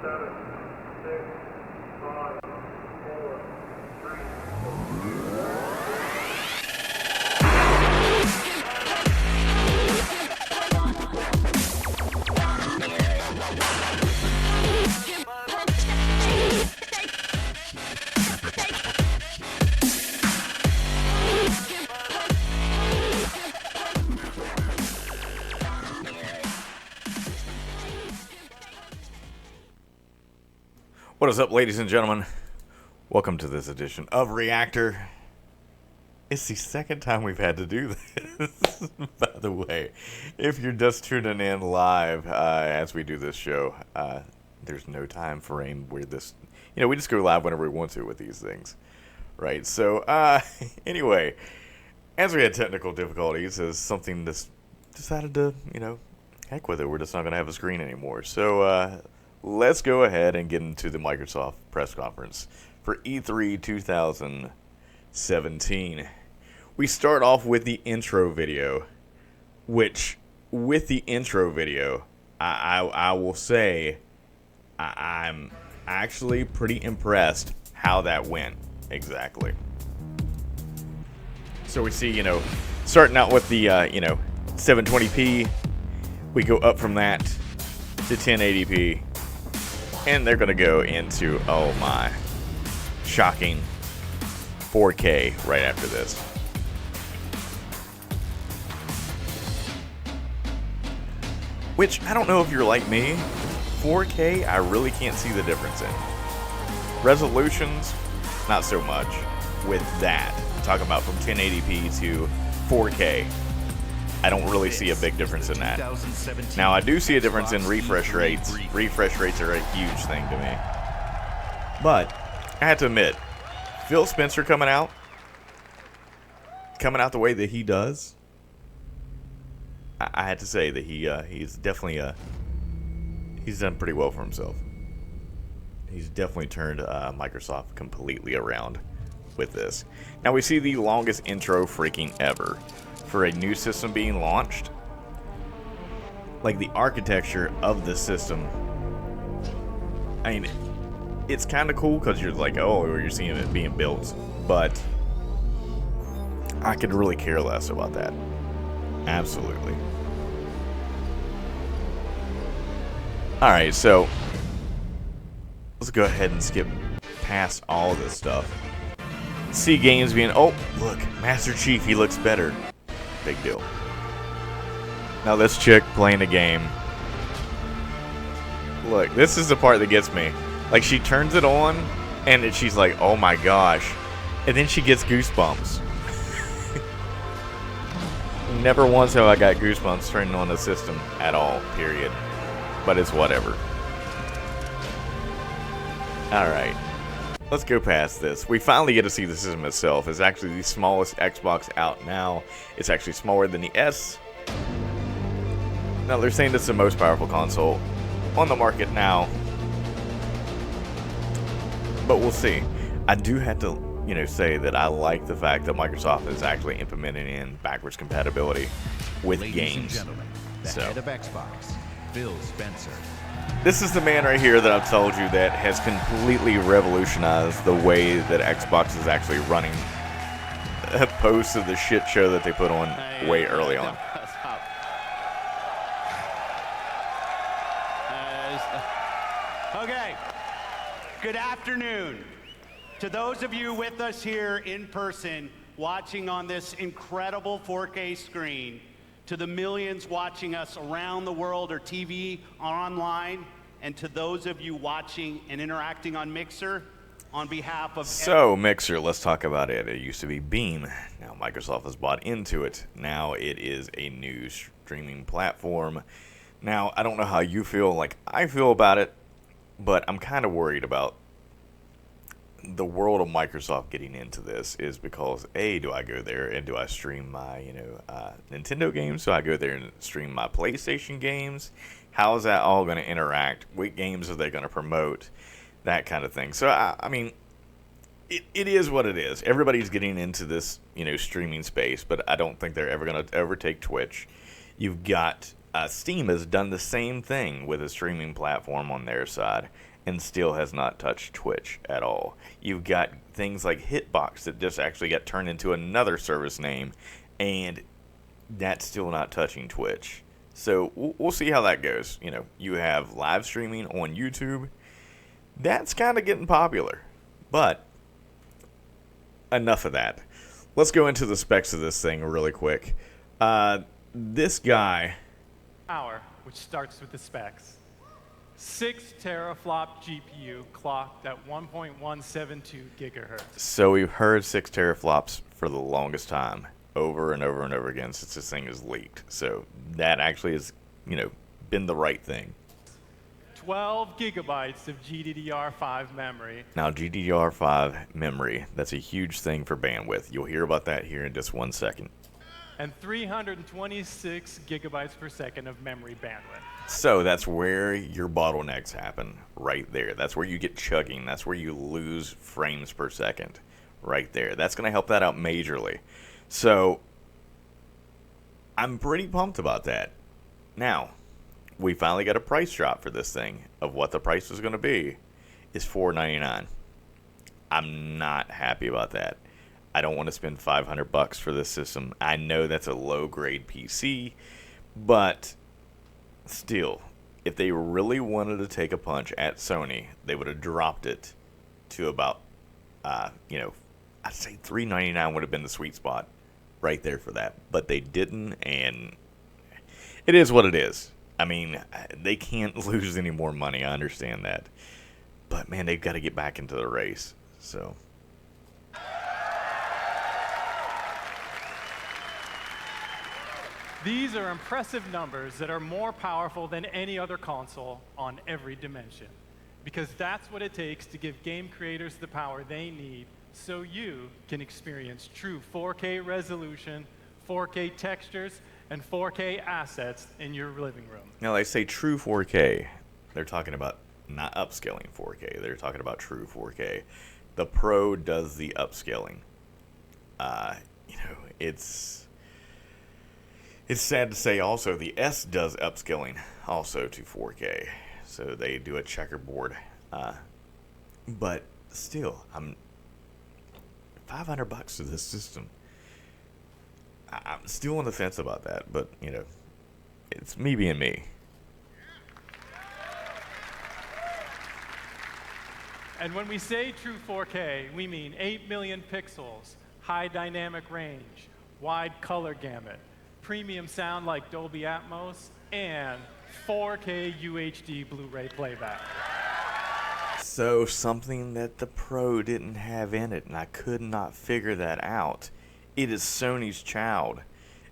7, 6, 5, 4, 3. What is up, ladies and gentlemen? Welcome to this edition of Reactor. It's the second time we've had to do this, by the way. If you're just tuning in live as we do this show, there's no time frame where this, we just go live whenever we want to with these things, right? So, anyway, as we had technical difficulties, as something just decided to, heck with it, we're just not going to have a screen anymore. So, let's go ahead and get into the Microsoft press conference for E3 2017. We start off with the intro video, which, with the intro video, I will say I'm actually pretty impressed how that went exactly. So we see, starting out with the, 720p, we go up from that to 1080p. And they're going to go into, oh my, shocking 4K right after this. Which, I don't know if you're like me, 4K I really can't see the difference in. Resolutions, not so much with that. Talk about from 1080p to 4K. I don't really see a big difference in that. Now, I do see a difference in refresh rates. Refresh rates are a huge thing to me. But, I have to admit, Phil Spencer coming out the way that he does, I had to say that he's definitely, he's done pretty well for himself. He's definitely turned Microsoft completely around with this. Now, we see the longest intro freaking ever for a new system being launched. Like, the architecture of the system, I mean, it's kind of cool because you're like, oh, you're seeing it being built, but I could really care less about that. Absolutely. Alright, so let's go ahead and skip past all this stuff. See games being, oh, look, Master Chief, he looks better. Big deal. Now this chick playing a game. Look, this is the part that gets me. Like, she turns it on, and she's like, oh my gosh. And then she gets goosebumps. Never once have I got goosebumps turning on the system at all, period. But it's whatever. Alright. Let's go past this. We finally get to see the system itself. It's actually the smallest Xbox out now. It's actually smaller than the S. Now, they're saying it's the most powerful console on the market now. But we'll see. I do have to, say that I like the fact that Microsoft is actually implementing in backwards compatibility with games. And gentlemen, the head of Xbox, Phil Spencer. This is the man right here that I've told you that has completely revolutionized the way that Xbox is actually running, opposed to the shit show that they put on way early on. Okay, good afternoon. To those of you with us here in person, watching on this incredible 4K screen, to the millions watching us around the world or TV or online, and to those of you watching and interacting on Mixer, on behalf of... So, Mixer, let's talk about it. It used to be Beam. Now, Microsoft has bought into it. Now, it is a new streaming platform. Now, I don't know how you feel like I feel about it, but I'm kind of worried about the world of Microsoft getting into this, is because, A, do I go there and do I stream my, Nintendo games? Do I go there and stream my PlayStation games? How is that all going to interact? What games are they going to promote? That kind of thing. So, I mean, it is what it is. Everybody's getting into this, streaming space, but I don't think they're ever going to overtake Twitch. You've got Steam has done the same thing with a streaming platform on their side. and still has not touched Twitch at all. You've got things like Hitbox that just actually got turned into another service name, and that's still not touching Twitch. So we'll see how that goes. You know, you have live streaming on YouTube. That's kind of getting popular. But enough of that. Let's go into the specs of this thing really quick. This guy... Power, which starts with the specs. 6 teraflop GPU clocked at 1.172 gigahertz. So we've heard 6 teraflops for the longest time, over and over and over again since this thing is leaked. So that actually has, you know, been the right thing. 12 gigabytes of GDDR5 memory. Now GDDR5 memory, that's a huge thing for bandwidth. You'll hear about that here in just 1 second. And 326 gigabytes per second of memory bandwidth. So that's where your bottlenecks happen, right there. That's where you get chugging. That's where you lose frames per second, right there. That's going to help that out majorly. So I'm pretty pumped about that. Now, we finally got a price drop for this thing of what the price is going to be. Is $499. I'm not happy about that. I don't want to spend $500 for this system. I know that's a low-grade PC, but still, if they really wanted to take a punch at Sony, they would have dropped it to about, you know, I'd say $399 would have been the sweet spot right there for that. But they didn't, and it is what it is. I mean, they can't lose any more money. I understand that. But, man, they've got to get back into the race. So... These are impressive numbers that are more powerful than any other console on every dimension. Because that's what it takes to give game creators the power they need so you can experience true 4K resolution, 4K textures, and 4K assets in your living room. Now, they say true 4K. They're talking about not upscaling 4K. They're talking about true 4K. The Pro does the upscaling. You know, it's sad to say also the S does upscaling also to 4K. So they do a checkerboard. But still, I'm $500 to this system. I'm still on the fence about that, but you know, it's me being me. And when we say true 4K, we mean 8 million pixels, high dynamic range, wide color gamut, premium sound like Dolby Atmos, and 4K UHD Blu-ray playback. So something that the Pro didn't have in it, and I could not figure that out. It is Sony's child.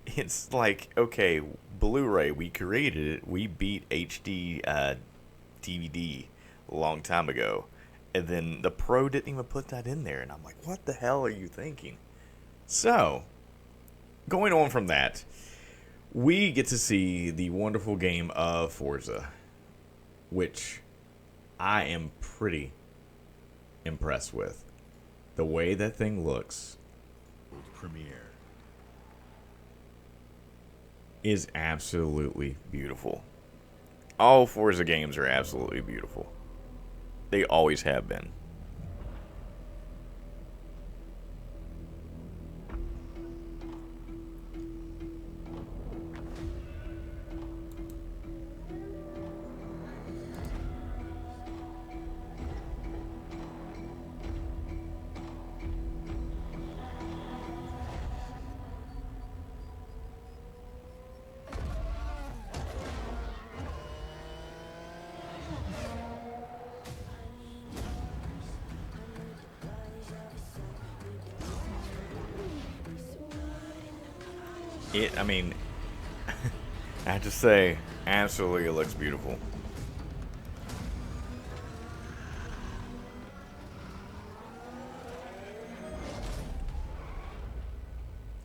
It's like, okay, Blu-ray, we created it. We beat HD DVD a long time ago. And then the Pro didn't even put that in there. And I'm like, what the hell are you thinking? So, going on from that, we get to see the wonderful game of Forza, which I am pretty impressed with. The way that thing looks Premiere is absolutely beautiful. All Forza games are absolutely beautiful. They always have been. I mean, I have to say, absolutely it looks beautiful.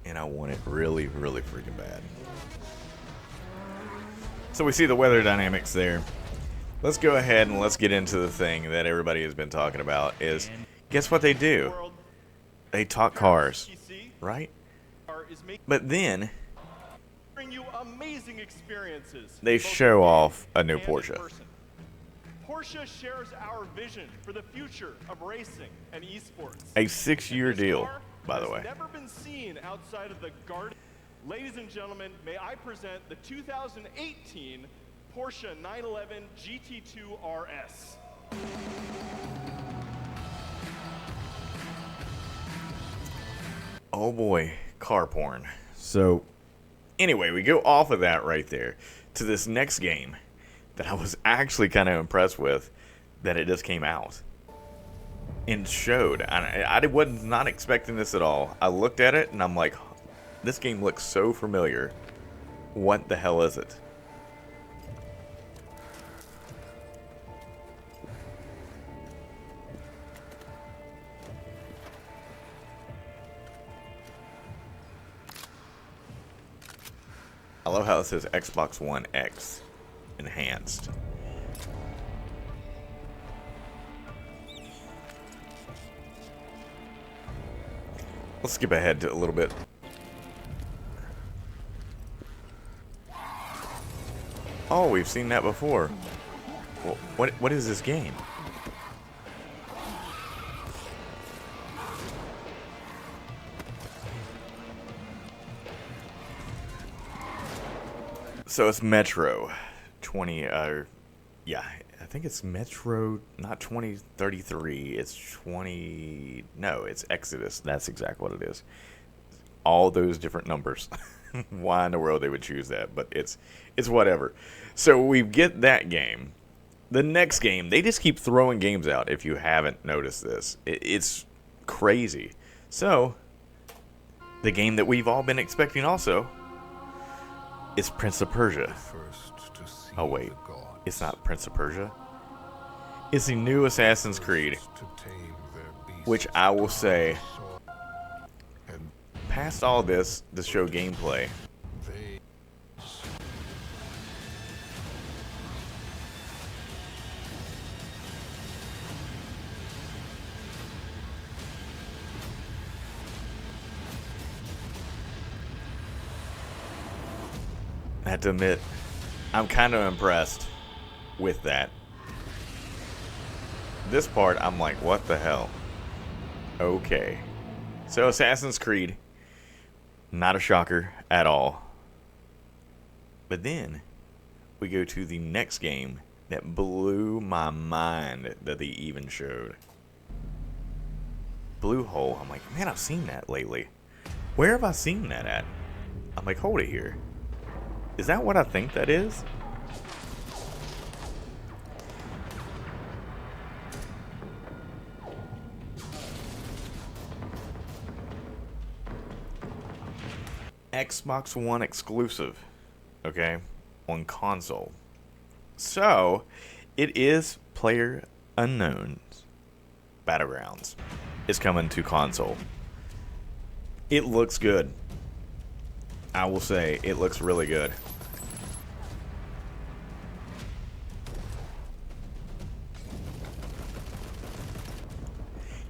And I want it really, really freaking bad. So we see the weather dynamics there. Let's go ahead and let's get into the thing that everybody has been talking about is, guess what they do? They talk cars, right? But then bring you amazing experiences. they show off a new Porsche. Porsche shares our vision for the future of racing and esports. A 6-year This deal, car by the has way. never been seen outside of the garden. Ladies and gentlemen, may I present the 2018 Porsche 911 GT2 RS. Oh boy, car porn. So, anyway, we go off of that right there to this next game that I was actually kind of impressed with that it just came out and showed. I was not expecting this at all. I looked at it and I'm like, this game looks so familiar. What the hell is it? I love how it says Xbox One X enhanced. Let's skip ahead to a little bit. Oh, we've seen that before. Well, what is this game? So it's Metro 20, yeah, I think it's Metro, not 2033, it's 20, no, it's Exodus. That's exactly what it is. All those different numbers. Why in the world they would choose that, but it's whatever. So we get that game. The next game, they just keep throwing games out if you haven't noticed this. It's crazy. So, the game that we've all been expecting also is Prince of Persia. Oh wait, it's not Prince of Persia. It's the new Assassin's Creed, which I will say, past all this to show gameplay, I have to admit, I'm kind of impressed with that. This part, I'm like, what the hell? Okay. So, Assassin's Creed, not a shocker at all. But then, we go to the next game that blew my mind that they even showed. Blue Hole. I'm like, man, I've seen that lately. Where have I seen that at? I'm like, hold it here. Is that what I think that is? Xbox One exclusive, okay, on console. So, it is Player Unknown's Battlegrounds. It's coming to console. It looks good. I will say, it looks really good.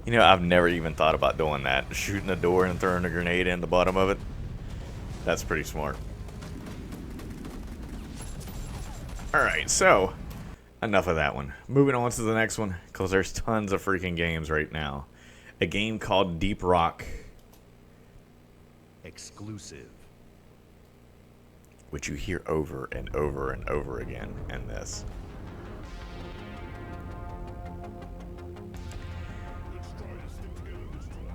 You know, I've never even thought about doing that. Shooting a door and throwing a grenade in the bottom of it. That's pretty smart. Alright, so, enough of that one. Moving on to the next one, because there's tons of freaking games right now. A game called Deep Rock. Exclusive. Which you hear over and over and over again in this.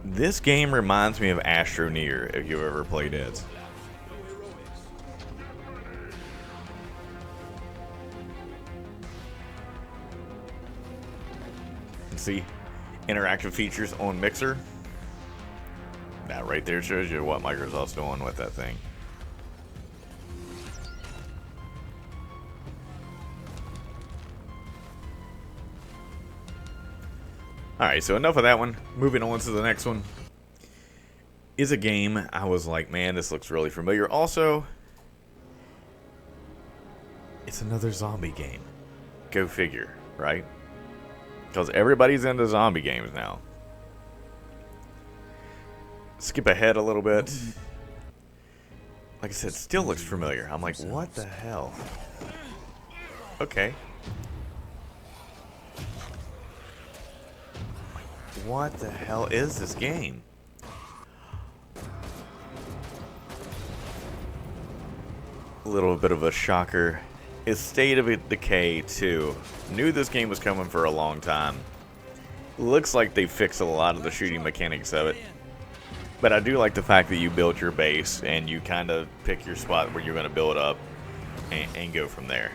This game reminds me of Astroneer, if you've ever played it. See, interactive features on Mixer. That right there shows you what Microsoft's doing with that thing. Alright, so enough of that one. Moving on to the next one. Is a game I was like, man, this looks really familiar. Also, it's another zombie game. Go figure, right? Because everybody's into zombie games now. Skip ahead a little bit. Like I said, still looks familiar. I'm like, what the hell? Okay. what the hell is this game? A little bit of a shocker. Is State of Decay 2. Knew this game was coming for a long time. Looks like they fixed a lot of the shooting mechanics of it. But I do like the fact that you build your base and you kind of pick your spot where you're going to build up and go from there.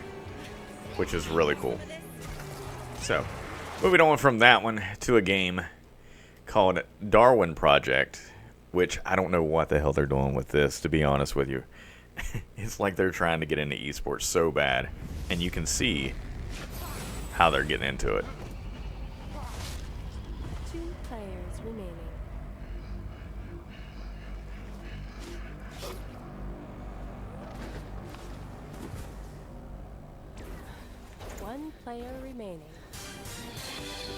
Which is really cool. So, moving on from that one to a game called Darwin Project. Which I don't know what the hell they're doing with this, to be honest with you. It's like they're trying to get into esports so bad, and you can see how they're getting into it. 2 players remaining. One player remaining.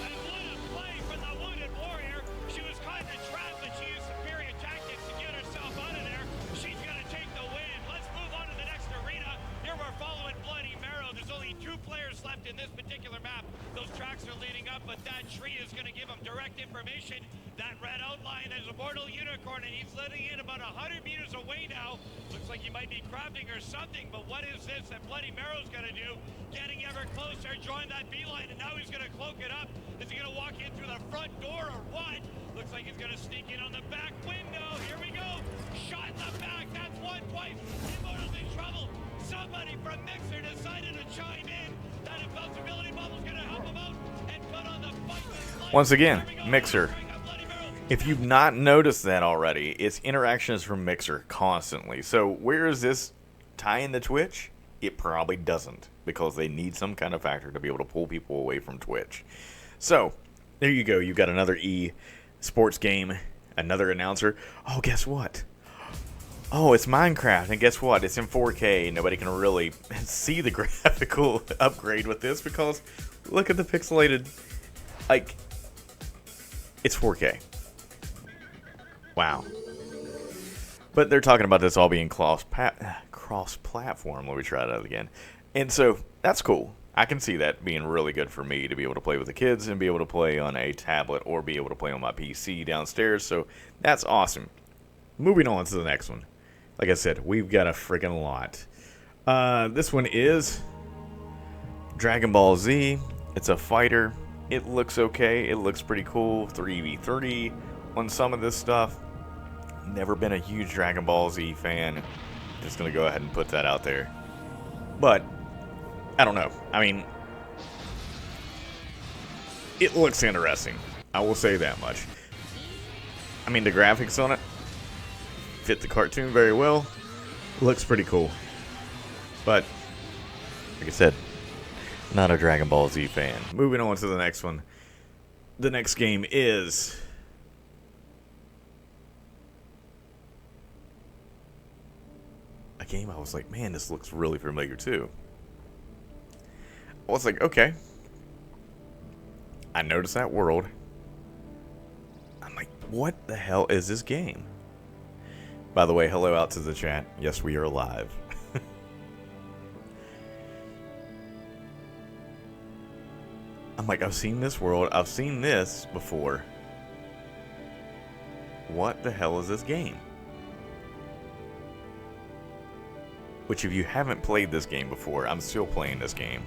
And what a play from the wounded warrior. She was caught in a trap, but she used superior tactics to get herself out of there. She's going to take the win. Let's move on to the next arena. Here we're following Bloody Marrow. There's only 2 players left in this particular map. Those tracks are leading up, but that tree is going to give them direct information. That red outline is a mortal unicorn, and he's letting in about 100 meters away now. Looks like he might be crafting or something, but what is this that Bloody Marrow's going to do? Getting ever closer, drawing that beeline, and now he's going to cloak it up. Is he going to walk in through the front door or what? Looks like he's going to sneak in on the back window. Here we go. Shot in the back. That's one twice. Immortal's in trouble. Somebody from Mixer decided to chime in. That invincibility bubble's going to help him out and put on the fight with life. Once again, Here we go. Mixer. If you've not noticed that already, it's interactions from Mixer constantly. So where is this tie into Twitch? It probably doesn't, because they need some kind of factor to be able to pull people away from Twitch. So there you go. You've got another sports game, another announcer. Oh, guess what? Oh, it's Minecraft, and guess what? It's in 4K. Nobody can really see the graphical upgrade with this because look at the pixelated, like, it's 4K. Wow. But they're talking about this all being cross-platform. Let me try that again. And so, that's cool. I can see that being really good for me to be able to play with the kids and be able to play on a tablet or be able to play on my PC downstairs. So, that's awesome. Moving on to the next one. Like I said, we've got a freaking lot. This one is Dragon Ball Z. It's a fighter. It looks okay. It looks pretty cool. 3v3 on some of this stuff. Never been a huge Dragon Ball Z fan. Just gonna go ahead and put that out there. But I don't know. I mean, it looks interesting. I will say that much. I mean, the graphics on it fit the cartoon very well. Looks pretty cool. But like I said, not a Dragon Ball Z fan. Moving on to the next one. The next game is a game I was like, man, this looks really familiar too. I was like, okay. I noticed that world. I'm like, what the hell is this game? By the way, hello out to the chat. Yes, we are live. I'm like, I've seen this world. I've seen this before. What the hell is this game? Which, if you haven't played this game before, I'm still playing this game.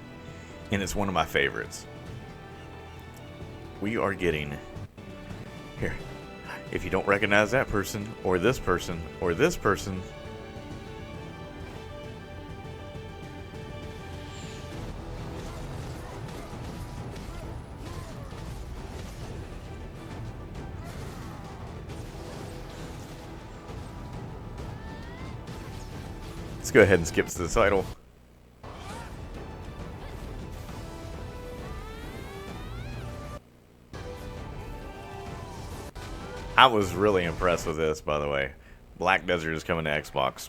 And it's one of my favorites. We are getting... Here. If you don't recognize that person, or this person, or this person... Let's go ahead and skip to the title. I was really impressed with this, by the way. Black Desert is coming to Xbox,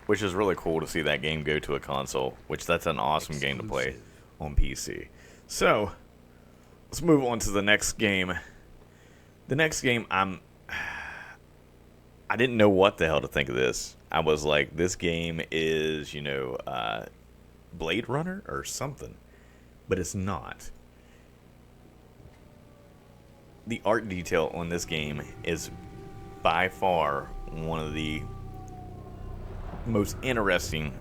which is really cool to see that game go to a console, which that's an awesome game to play on PC. So, let's move on to the next game. The next game, I didn't know what the hell to think of this. I was like, this game is, you know, Blade Runner or something. But it's not. the art detail on this game is by far one of the most interesting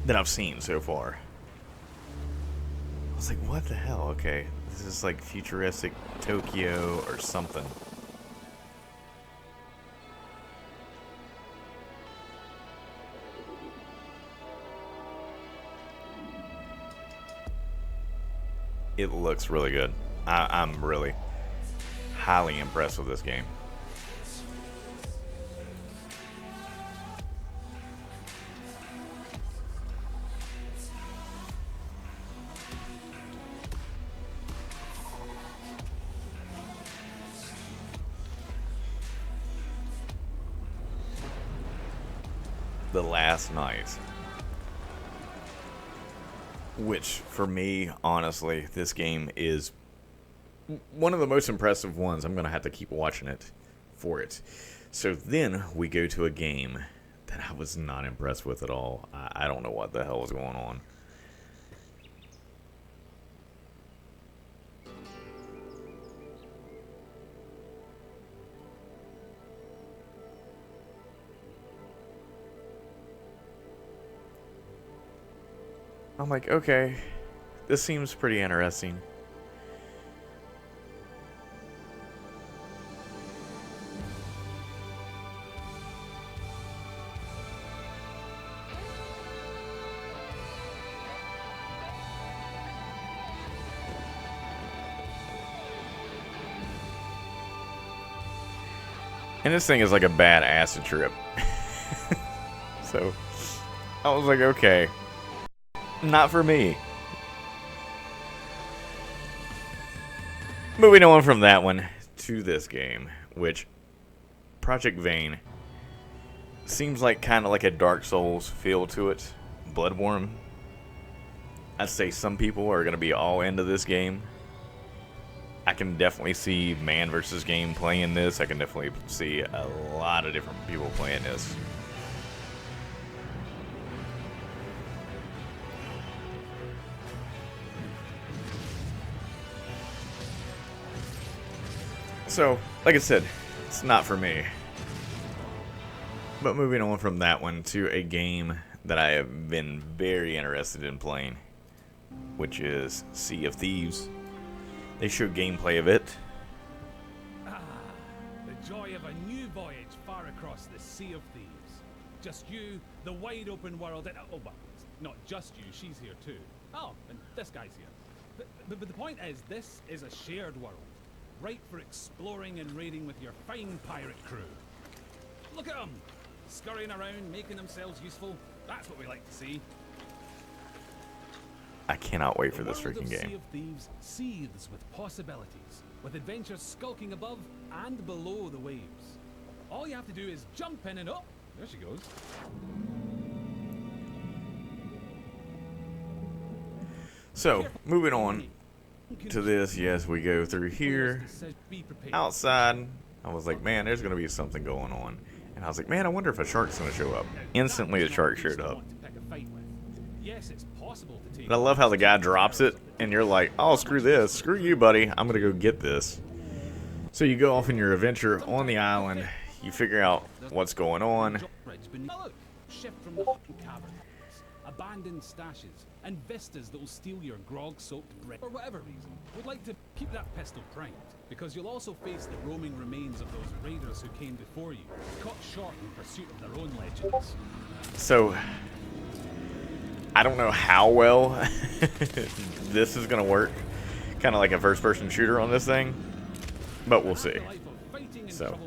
that I've seen so far. I was like, what the hell? Okay, this is like futuristic Tokyo or something. It looks really good. I'm really highly impressed with this game. The Last Night. Which, for me, honestly, this game is one of the most impressive ones. I'm going to have to keep watching it for it. So then we go to a game that I was not impressed with at all. I don't know what the hell was going on. I'm like, okay, this seems pretty interesting. And this thing is like a bad acid trip. So I was like, okay. Not for me. Moving on from that one to this game, which Project Vane seems like kind of like a Dark Souls feel to it. Bloodborne. I'd say some people are going to be all into this game. I can definitely see man versus game playing this. I can definitely see a lot of different people playing this. So, like I said, it's not for me. But moving on from that one to a game that I have been very interested in playing, which is Sea of Thieves. They showed gameplay of it. Ah, the joy of a new voyage far across the Sea of Thieves. Just you, the wide open world, and oh, well, it's not just you, she's here too. Oh, and this guy's here. But the point is, this is a shared world. Right for exploring and raiding with your fine pirate crew. Look at them! Scurrying around, making themselves useful. That's what we like to see. I cannot wait for this freaking game. The world of Sea of Thieves seethes with possibilities, with adventures skulking above and below the waves. All you have to do is jump in and oh, there she goes. So, moving on to this, yes, we go through here. Outside, I was like, man, there's going to be something going on. And I was like, man, I wonder if a shark's going to show up. Instantly, the shark showed up. But I love how the guy drops it, and you're like, oh, screw this. Screw you, buddy. I'm going to go get this. So you go off in your adventure on the island. You figure out what's going on. Abandoned stashes and vistas that will steal your grog-soaked bread. For whatever reason, we'd like to keep that pistol primed, because you'll also face the roaming remains of those raiders who came before you, caught short in pursuit of their own legends. So, I don't know how well this is going to work. Kind of like a first-person shooter on this thing, but we'll see. So,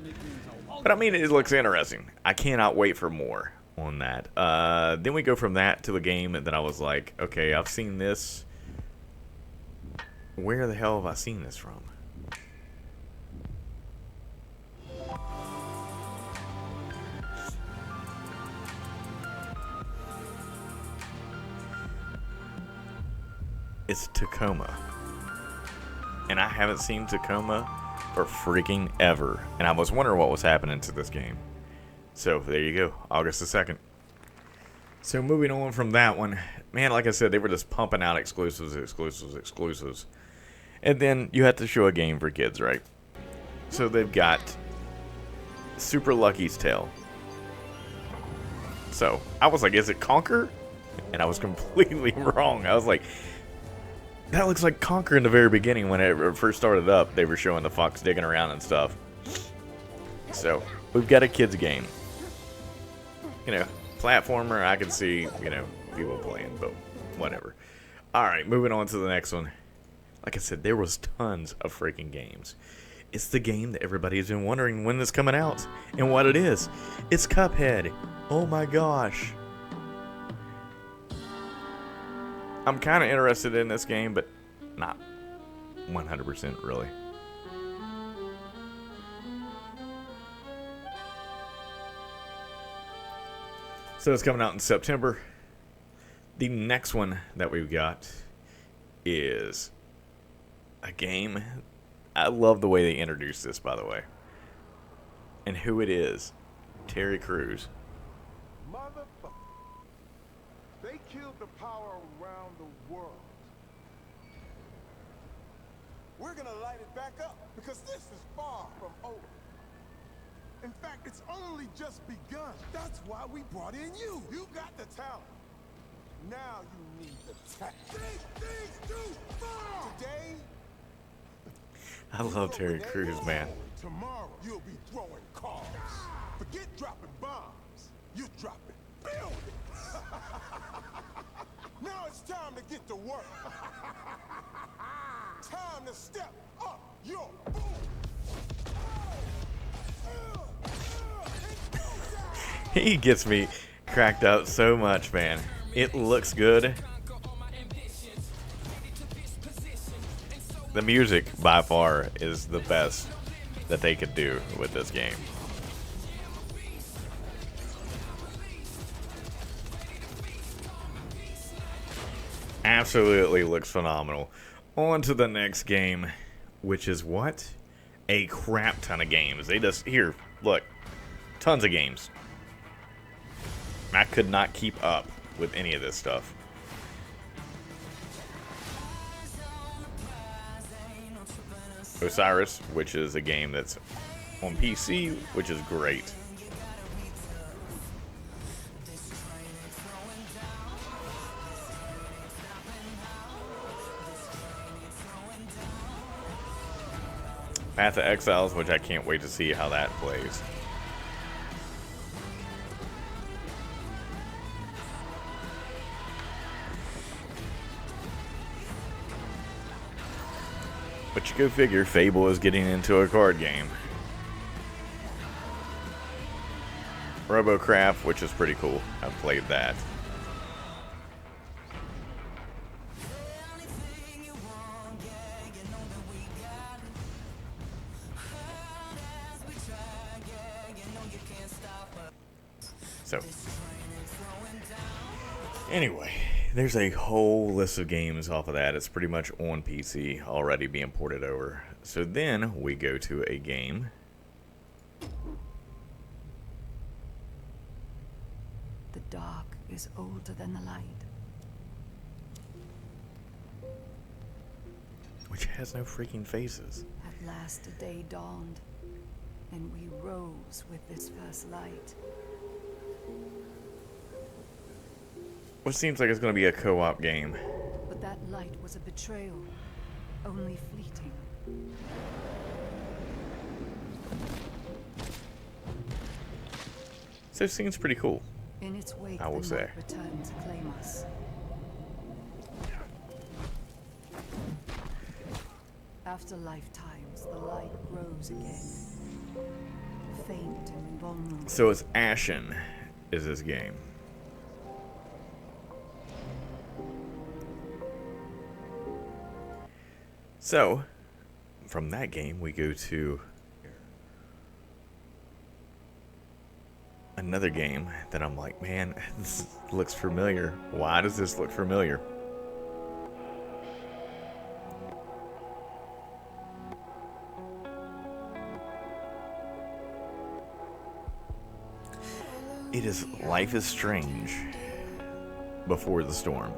but I mean, it looks interesting. I cannot wait for more on that. Then we go from that to a game that I was like, okay, I've seen this. Where the hell have I seen this from? It's Tacoma. And I haven't seen Tacoma for freaking ever. And I was wondering what was happening to this game. So, there you go. August the 2nd. So, moving on from that one. Man, like I said, they were just pumping out exclusives. And then you have to show a game for kids, right? So they've got Super Lucky's Tale. So I was like, is it Conquer? And I was completely wrong. I was like, that looks like Conquer in the very beginning when it first started up. They were showing the fox digging around and stuff. So we've got a kids game. You know, platformer, I can see, you know, people playing, but whatever. Alright, moving on to the next one. Like I said, there was tons of freaking games. It's the game that everybody's been wondering when it's coming out and what it is. It's Cuphead. Oh my gosh. I'm kind of interested in this game, but not 100% really. So it's coming out in September. The next one that we've got is a game. I love the way they introduced this, by the way. And who it is. Terry Crews. Motherfucker. They killed the power around the world. We're gonna light it back up because this is far from over. In fact, it's only just begun. That's why we brought in you. You got the talent. Now you need the tech. Things too far. Today, I love Terry Crews, man. tomorrow you'll be throwing cars. Forget dropping bombs. You're dropping buildings. Now it's time to get to work. Time to step up your boom. He gets me cracked up so much, man. It looks good. The music, by far, is the best that they could do with this game. Absolutely looks phenomenal. On to the next game, which is what? A crap ton of games. They just, here, look, tons of games. I could not keep up with any of this stuff. Osiris, which is a game that's on PC, which is great. Path of Exiles, which I can't wait to see how that plays. But you go figure, Fable is getting into a card game. Robocraft, which is pretty cool. I've played that. So, anyway, there's a whole list of games off of that. It's pretty much on PC already being ported over. So then we go to a game. The dark is older than the light. Which has no freaking faces. At last a day dawned, and we rose with this first light. Which seems like it's going to be a co-op game. But that light was a betrayal, only fleeting. So it seems pretty cool. In its wake, I will the say. night returned to claim us. After lifetimes, the light grows again. Faint and vulnerable. So it's Ashen is this game. So, from that game, we go to another game that I'm like, man, this looks familiar. Why does this look familiar? It is Life is Strange Before the Storm.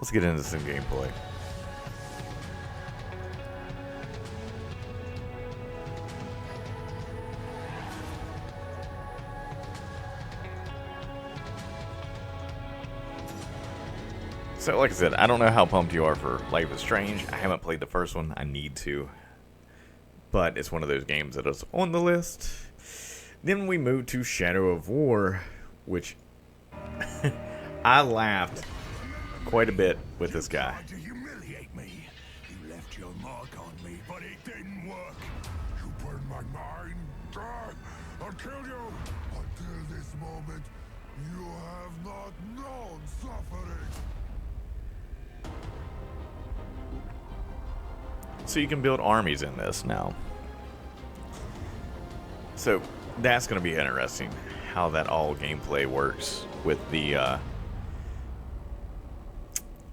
let's get into some gameplay. So, like I said, I don't know how pumped you are for Life is Strange. I haven't played the first one. I need to. But it's one of those games that is on the list. Then we move to Shadow of War, which I laughed quite a bit with this guy. You tried to humiliate me. You left your mark on me, but it didn't work. You burned my mind. I'll kill you. Until this moment, you have not known suffering. So you can build armies in this now. So that's going to be interesting, how that all gameplay works with the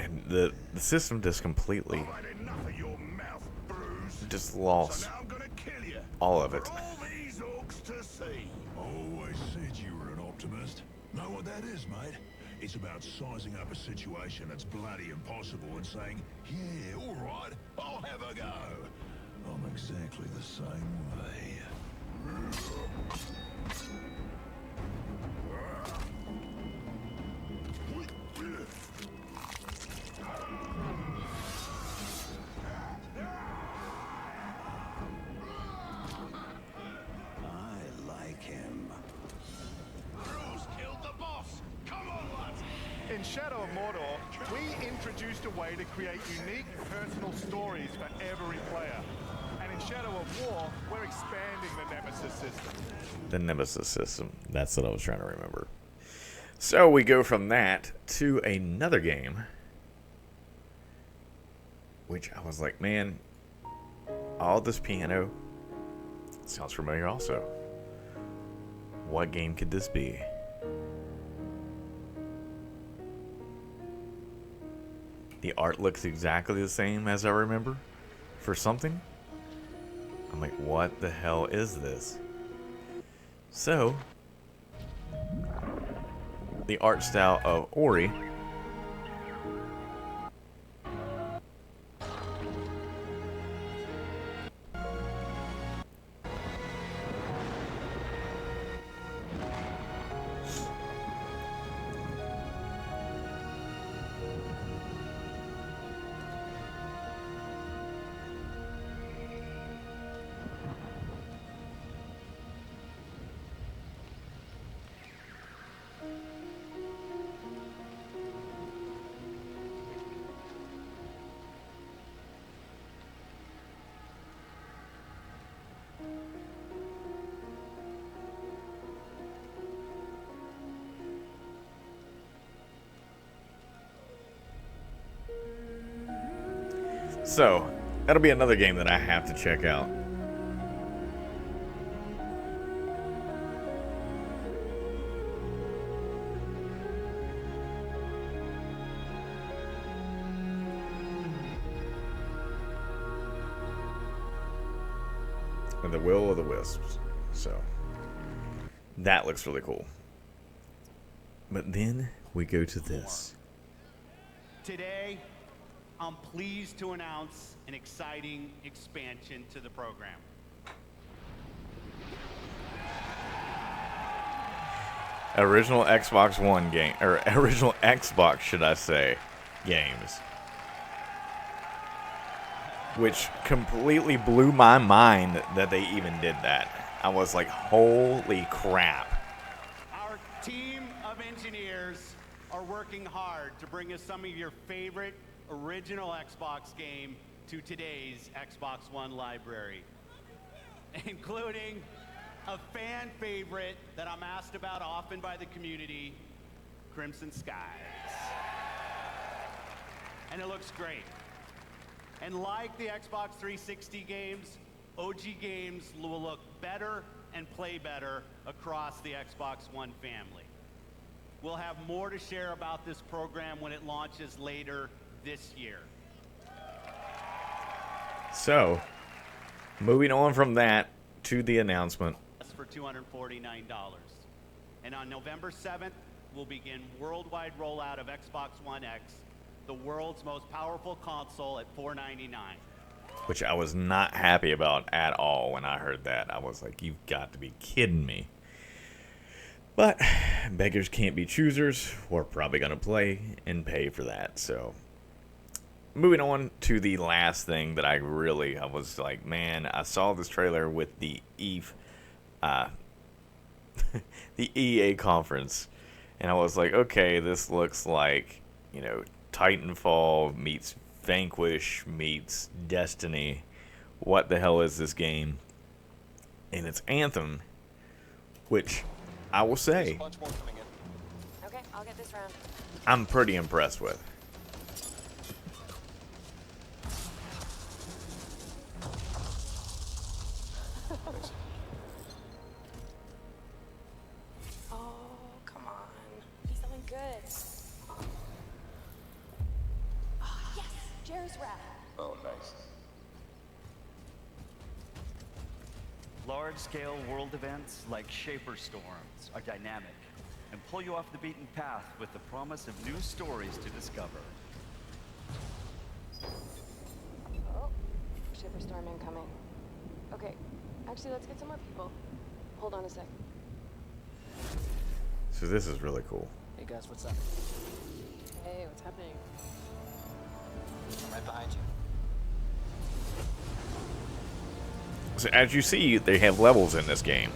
and the system just completely just lost all of it. Always said you were an optimist. Know what that is, mate? It's about sizing up a situation that's bloody impossible and saying, yeah, all right, I'll have a go. I'm exactly the same way. I like him. Who's killed the boss? Come on, lads! In Shadow of Mordor, we introduced a way to create unique personal stories for every player. And in Shadow of War, we're expanding the Nemesis system. The Nemesis system. That's what I was trying to remember. So we go from that to another game, which I was like, man, all this piano sounds familiar also. What game could this be? The art looks exactly the same as I remember for something. I'm like, what the hell is this? So, the art style of Ori So, that'll be another game that I have to check out. And the Will of the Wisps. So, that looks really cool. But then we go to this. Today, I'm pleased to announce an exciting expansion to the program. Original Xbox One game, or original Xbox, should I say, games. Which completely blew my mind that they even did that. I was like, holy crap. Our team of engineers are working hard to bring us some of your favorite original Xbox game to today's Xbox One library, including a fan favorite that I'm asked about often by the community, Crimson Skies. And it looks great. And like the Xbox 360 games, OG games will look better and play better across the Xbox One family. We'll have more to share about this program when it launches later this year. So, moving on from that to the announcement. For $249. And on November 7th, we'll begin worldwide rollout of Xbox One X, the world's most powerful console at $499. Which I was not happy about at all when I heard that. I was like, you've got to be kidding me. But beggars can't be choosers. We're probably going to play and pay for that. So moving on to the last thing that I was like, man, I saw this trailer with the the EA conference. And I was like, okay, this looks like, you know, Titanfall meets Vanquish meets Destiny. What the hell is this game? And it's Anthem, which I will say Okay, I'll get this round. I'm pretty impressed with. Oh, come on. Be something good. Oh, yes! Jer's wrap. Oh, nice. Large-scale world events like Shaper Storms are dynamic and pull you off the beaten path with the promise of new stories to discover. Oh, Shipper Storm incoming. Okay, actually, let's get some more people. Hold on a sec. So this is really cool. Hey guys, what's up? Hey, what's happening? I'm right behind you. So as you see, they have levels in this game.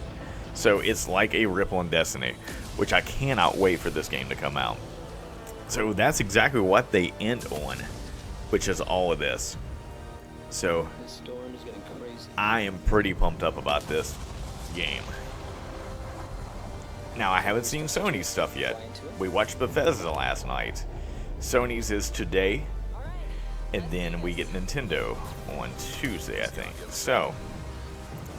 So it's like a Ripple in Destiny, which I cannot wait for this game to come out. So that's exactly what they end on, which is all of this. So This storm is getting crazy. I am pretty pumped up about this game. Now, I haven't seen Sony's stuff yet. We watched Bethesda last night. Sony's is today, and then we get Nintendo on Tuesday, I think. So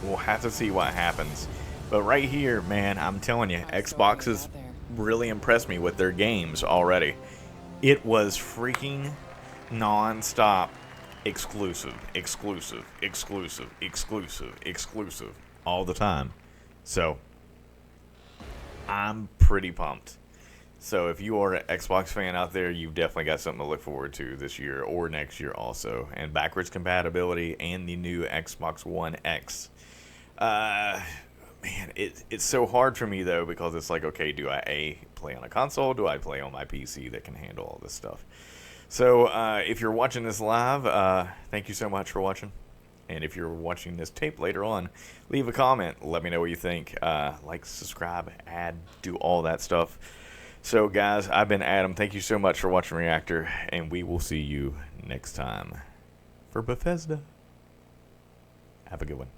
we'll have to see what happens. But right here, man, I'm telling you, Xbox has really impressed me with their games already. It was freaking non-stop exclusive all the time. So I'm pretty pumped. So if you are an Xbox fan out there, you've definitely got something to look forward to this year or next year also. And backwards compatibility and the new Xbox One X. Man, it's so hard for me, though, because it's like, okay, do I play on a console? Do I play on my PC that can handle all this stuff? So if you're watching this live, thank you so much for watching. And if you're watching this tape later on, leave a comment. Let me know what you think. Like, subscribe, add, do all that stuff. So, guys, I've been Adam. Thank you so much for watching Reactor, and we will see you next time for Bethesda. Have a good one.